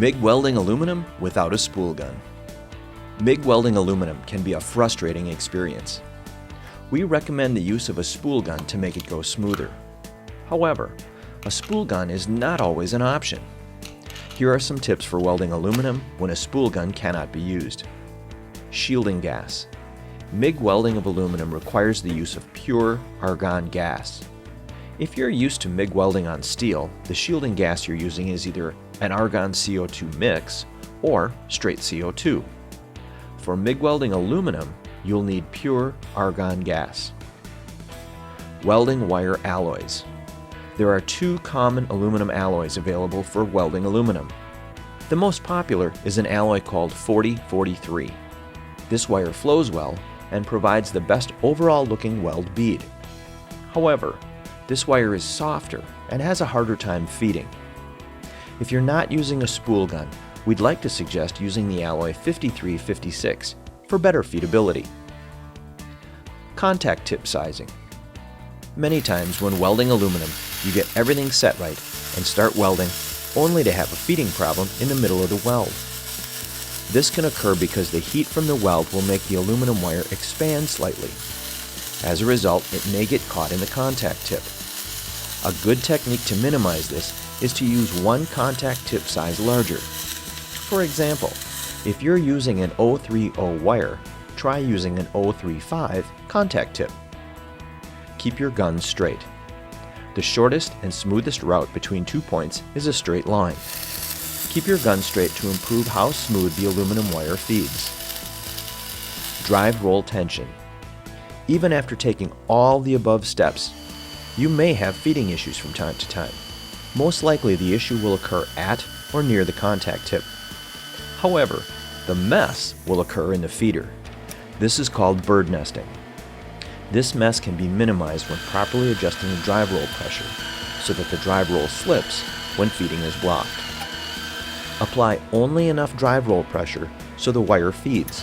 MIG welding aluminum without a spool gun. MIG welding aluminum can be a frustrating experience. We recommend the use of a spool gun to make it go smoother. However, a spool gun is not always an option. Here are some tips for welding aluminum when a spool gun cannot be used. Shielding gas. MIG welding of aluminum requires the use of pure argon gas. If you're used to MIG welding on steel, the shielding gas you're using is either an argon CO2 mix or straight CO2. For MIG welding aluminum, you'll need pure argon gas. Welding wire alloys. There are two common aluminum alloys available for welding aluminum. The most popular is an alloy called 4043. This wire flows well and provides the best overall looking weld bead. However, this wire is softer and has a harder time feeding. If you're not using a spool gun, we'd like to suggest using the alloy 5356 for better feedability. Contact tip sizing. Many times when welding aluminum, you get everything set right and start welding only to have a feeding problem in the middle of the weld. This can occur because the heat from the weld will make the aluminum wire expand slightly. As a result, it may get caught in the contact tip. A good technique to minimize this is to use one contact tip size larger. For example, if you're using an 030 wire, try using an 035 contact tip. Keep your gun straight. The shortest and smoothest route between 2 points is a straight line. Keep your gun straight to improve how smooth the aluminum wire feeds. Drive roll tension. Even after taking all the above steps, you may have feeding issues from time to time. Most likely the issue will occur at or near the contact tip. However, the mess will occur in the feeder. This is called bird nesting. This mess can be minimized when properly adjusting the drive roll pressure so that the drive roll slips when feeding is blocked. Apply only enough drive roll pressure so the wire feeds.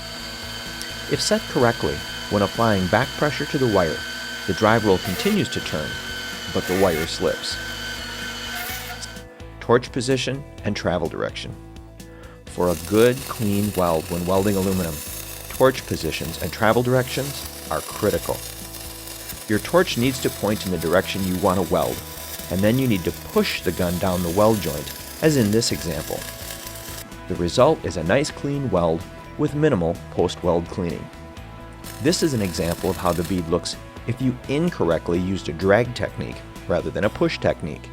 If set correctly, when applying back pressure to the wire, the drive roll continues to turn, but the wire slips. Torch position and travel direction. For a good, clean weld when welding aluminum, torch positions and travel directions are critical. Your torch needs to point in the direction you want to weld, and then you need to push the gun down the weld joint, as in this example. The result is a nice clean weld with minimal post-weld cleaning. This is an example of how the bead looks if you incorrectly used a drag technique rather than a push technique.